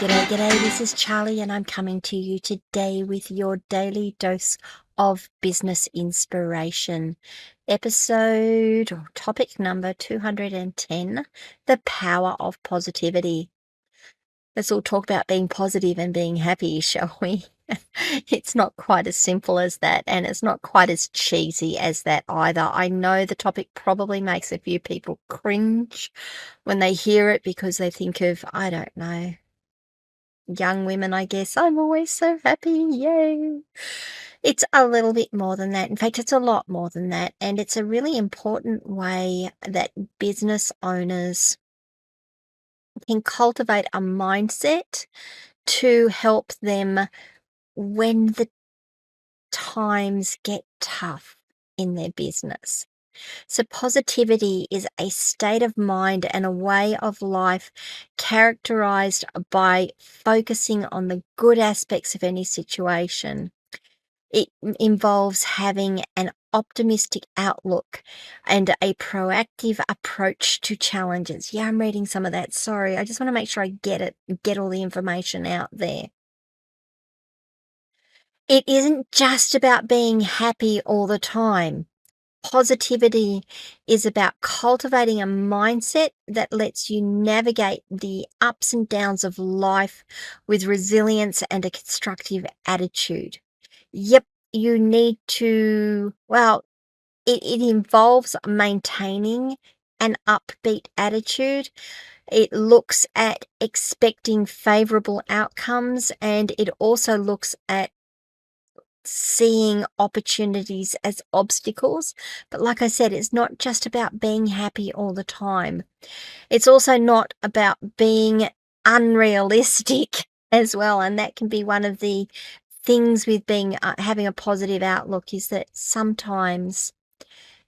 G'day, this is Charlie, and I'm coming to you today with your daily dose of business inspiration. Episode or topic number 210, the power of positivity. Let's all talk about being positive and being happy, shall we? It's not quite as simple as that, and it's not quite as cheesy as that either. I know the topic probably makes a few people cringe when they hear it because they think of, I don't know, young women, I guess. I'm always so happy, yay. It's a little bit more than that. In fact, it's a lot more than that. And it's a really important way that business owners can cultivate a mindset to help them when the times get tough in their business. So, positivity is a state of mind and a way of life characterized by focusing on the good aspects of any situation. It involves having an optimistic outlook and a proactive approach to challenges. Yeah, I'm reading some of that. Sorry, I just want to make sure I get it, get all the information out there. It isn't just about being happy all the time. Positivity is about cultivating a mindset that lets you navigate the ups and downs of life with resilience and a constructive attitude. Yep, you need to, well, it involves maintaining an upbeat attitude. It looks at expecting favorable outcomes, and it also looks at seeing opportunities as obstacles. But like I said, it's not just about being happy all the time. It's also not about being unrealistic as well. And that can be one of the things with being having a positive outlook, is that sometimes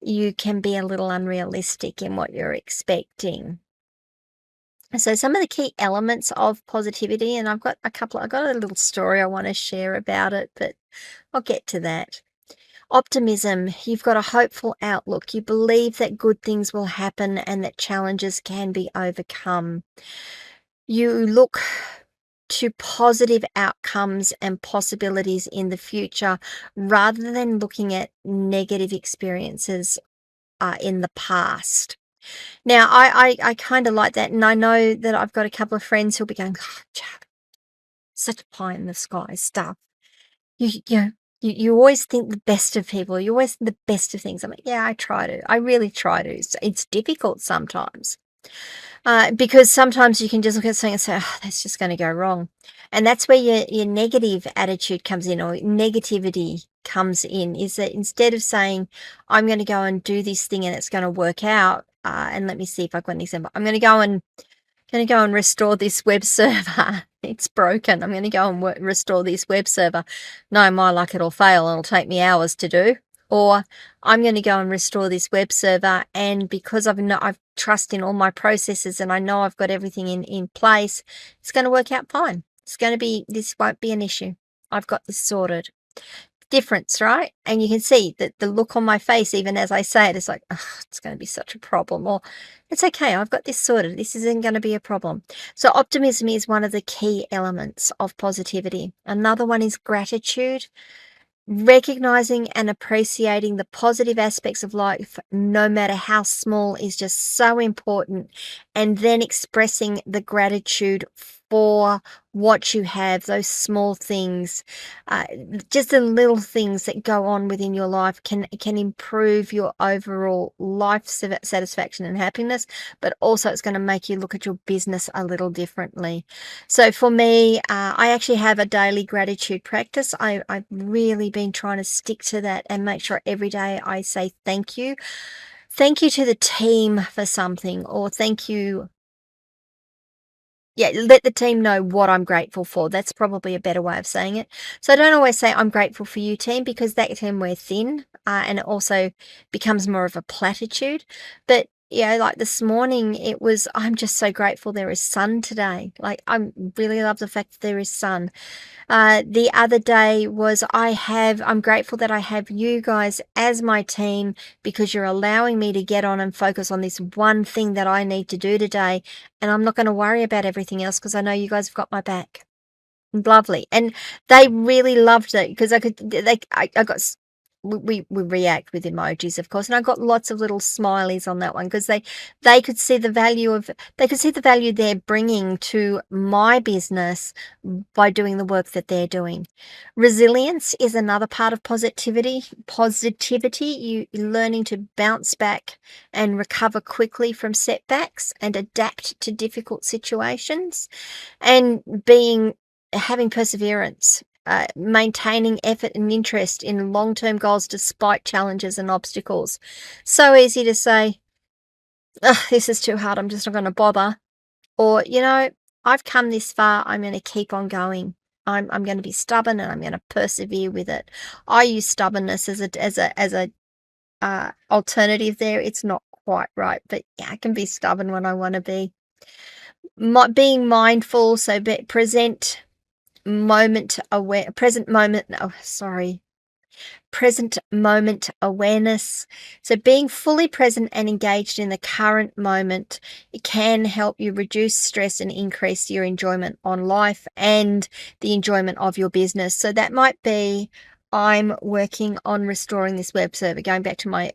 you can be a little unrealistic in what you're expecting. So some of the key elements of positivity, and I've got a little story I want to share about it, but I'll get to that. Optimism, you've got a hopeful outlook. You believe that good things will happen and that challenges can be overcome. You look to positive outcomes and possibilities in the future rather than looking at negative experiences in the past. Now, I kind of like that, and I know that I've got a couple of friends who'll be going, "Oh, Chad, such a pie in the sky stuff. You know, you always think the best of people. You always think the best of things." I'm like, yeah, I try to. I really try to. It's difficult sometimes. Because sometimes you can just look at something and say, "Oh, that's just going to go wrong." And that's where your negative attitude comes in, or negativity comes in, is that instead of saying, "I'm going to go and do this thing and it's going to work out," and let me see if I've got an example. I'm going to go and restore this web server. It's broken. I'm going to go and restore this web server. No, my luck, it'll fail. It'll take me hours to do. Or I'm going to go and restore this web server, and because I've trust in all my processes and I know I've got everything in place, it's going to work out fine. This won't be an issue. I've got this sorted. Difference, right? And you can see that the look on my face, even as I say it, is like, oh, it's going to be such a problem, or it's okay, I've got this sorted. This isn't going to be a problem. So optimism is one of the key elements of positivity. Another one is gratitude. Recognizing and appreciating the positive aspects of life, no matter how small, is just so important. And then expressing the gratitude for what you have, those small things, just the little things that go on within your life can improve your overall life satisfaction and happiness, but also it's going to make you look at your business a little differently. So for me, I actually have a daily gratitude practice. I've really been trying to stick to that and make sure every day I say thank you. Thank you to the team for something, or thank you. Yeah, let the team know what I'm grateful for. That's probably a better way of saying it. So I don't always say I'm grateful for you, team, because that can wear thin, and it also becomes more of a platitude. But like this morning, I'm just so grateful there is sun today. Like, I really love the fact that there is sun. The other day was I'm grateful that I have you guys as my team because you're allowing me to get on and focus on this one thing that I need to do today. And I'm not going to worry about everything else because I know you guys have got my back. Lovely, and they really loved it because I got s we react with emojis, of course, and I got lots of little smileys on that one because they could see the value of they could see the value they're bringing to my business by doing the work that they're doing. Resilience is another part of positivity, you learning to bounce back and recover quickly from setbacks and adapt to difficult situations, and having perseverance, maintaining effort and interest in long-term goals despite challenges and obstacles. So easy to say, "Ugh, this is too hard, I'm just not gonna bother," or, "I've come this far, I'm gonna keep on going. I'm gonna be stubborn and I'm gonna persevere with it." I use stubbornness as a alternative there. It's not quite right, but yeah, I can be stubborn when I wanna be. Being mindful, so present moment awareness. So being fully present and engaged in the current moment, it can help you reduce stress and increase your enjoyment on life and the enjoyment of your business. So that might be, I'm working on restoring this web server. Going back to my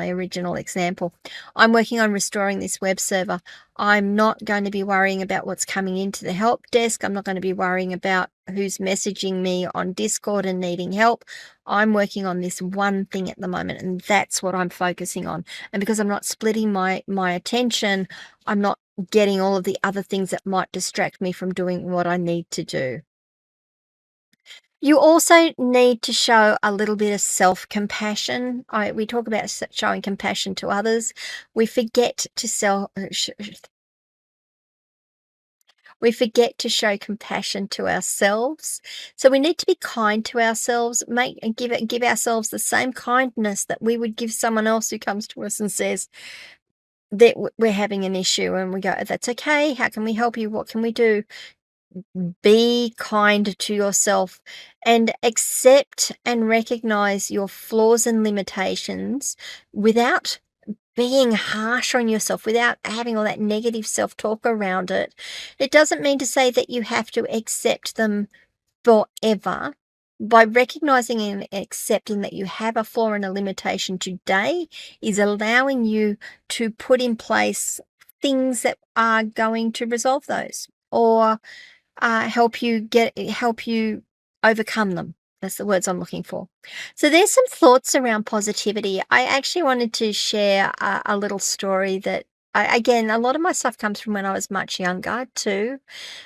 original example, I'm working on restoring this web server. I'm not going to be worrying about what's coming into the help desk. I'm not going to be worrying about who's messaging me on Discord and needing help. I'm working on this one thing at the moment, and that's what I'm focusing on. And because I'm not splitting my attention, I'm not getting all of the other things that might distract me from doing what I need to do. You also need to show a little bit of self-compassion. We talk about showing compassion to others. We forget to we forget to show compassion to ourselves. So we need to be kind to ourselves, make and give ourselves the same kindness that we would give someone else who comes to us and says that we're having an issue, and we go, "That's okay. How can we help you? What can we do?" Be kind to yourself and accept and recognize your flaws and limitations without being harsh on yourself, without having all that negative self-talk around it. It doesn't mean to say that you have to accept them forever. By recognizing and accepting that you have a flaw and a limitation today is allowing you to put in place things that are going to resolve those, or help you overcome them. That's the words I'm looking for. So there's some thoughts around positivity. I actually wanted to share a little story that again, a lot of my stuff comes from when I was much younger too.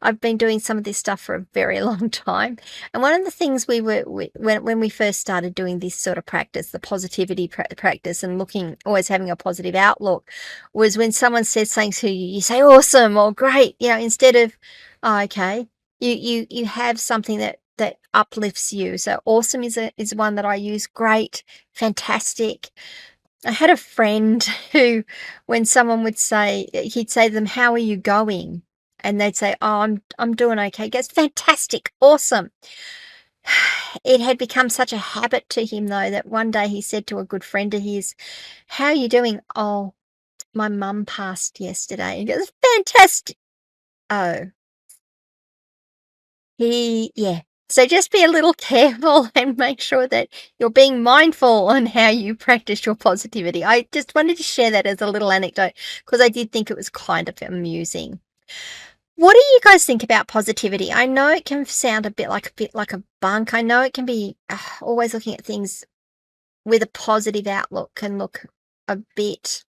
I've been doing some of this stuff for a very long time. And one of the things when we first started doing this sort of practice, the positivity practice, and always having a positive outlook, was when someone says something to you, you say awesome or great, instead of, oh, okay, you have something that uplifts you. So awesome is one that I use. Great, fantastic. I had a friend who, when someone he'd say to them, "How are you going?" And they'd say, "Oh, I'm doing okay." He goes, "Fantastic, awesome." It had become such a habit to him, though, that one day he said to a good friend of his, "How are you doing?" "Oh, my mum passed yesterday." He goes, "Fantastic." Oh, yeah. So just be a little careful and make sure that you're being mindful on how you practice your positivity. I just wanted to share that as a little anecdote because I did think it was kind of amusing. What do you guys think about positivity? I know it can sound a bit like a bunk. I know it can be always looking at things with a positive outlook can look a bit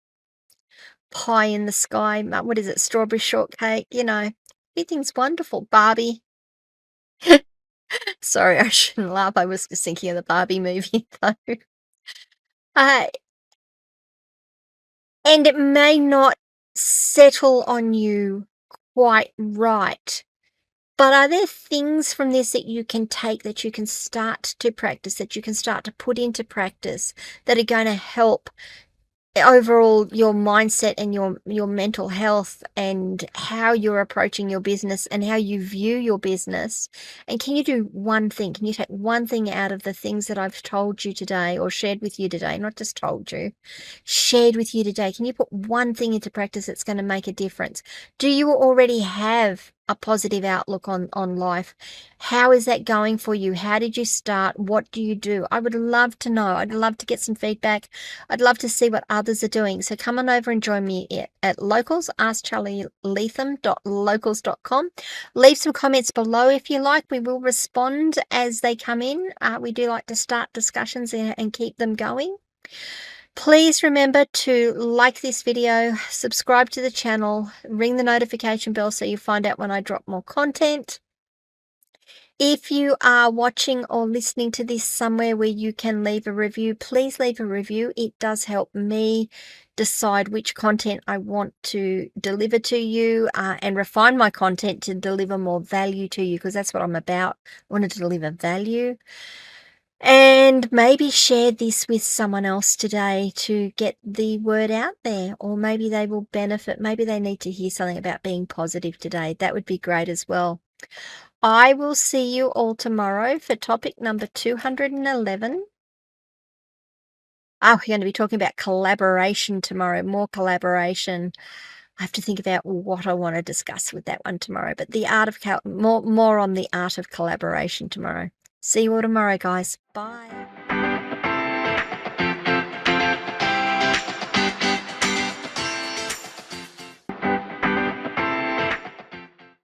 pie in the sky. What is it? Strawberry shortcake. Everything's wonderful. Barbie. Sorry, I shouldn't laugh. I was just thinking of the Barbie movie though. Uh, and it may not settle on you quite right. But are there things from this that you can take, that you can start to practice, that you can start to put into practice that are going to help overall your mindset and your mental health and how you're approaching your business and how you view your business. And can you do one thing? Can you take one thing out of the things that I've told you today or shared with you today? Not just told you, shared with you today. Can you put one thing into practice that's going to make a difference? Do you already have a positive outlook on life? How is that going for you? How did you start? What do you do? I would love to know. I'd love to get some feedback. I'd love to see what others are doing. So come on over and join me at Locals, askcharlyleetham.locals.com. Leave some comments below if you like. We will respond as they come in. We do like to start discussions and keep them going. Please remember to like this video, subscribe to the channel, ring the notification bell so you find out when I drop more content. If you are watching or listening to this somewhere where you can leave a review, please leave a review. It does help me decide which content I want to deliver to you and refine my content to deliver more value to you, because that's what I'm about. I want to deliver value. And maybe share this with someone else today to get the word out there, or maybe they will benefit. Maybe they need to hear something about being positive today. That would be great as well. I will see you all tomorrow for topic number 211. We're going to be talking about collaboration tomorrow, more collaboration. I have to think about what I want to discuss with that one tomorrow, but the art of more on the art of collaboration tomorrow. See you all tomorrow, guys. Bye.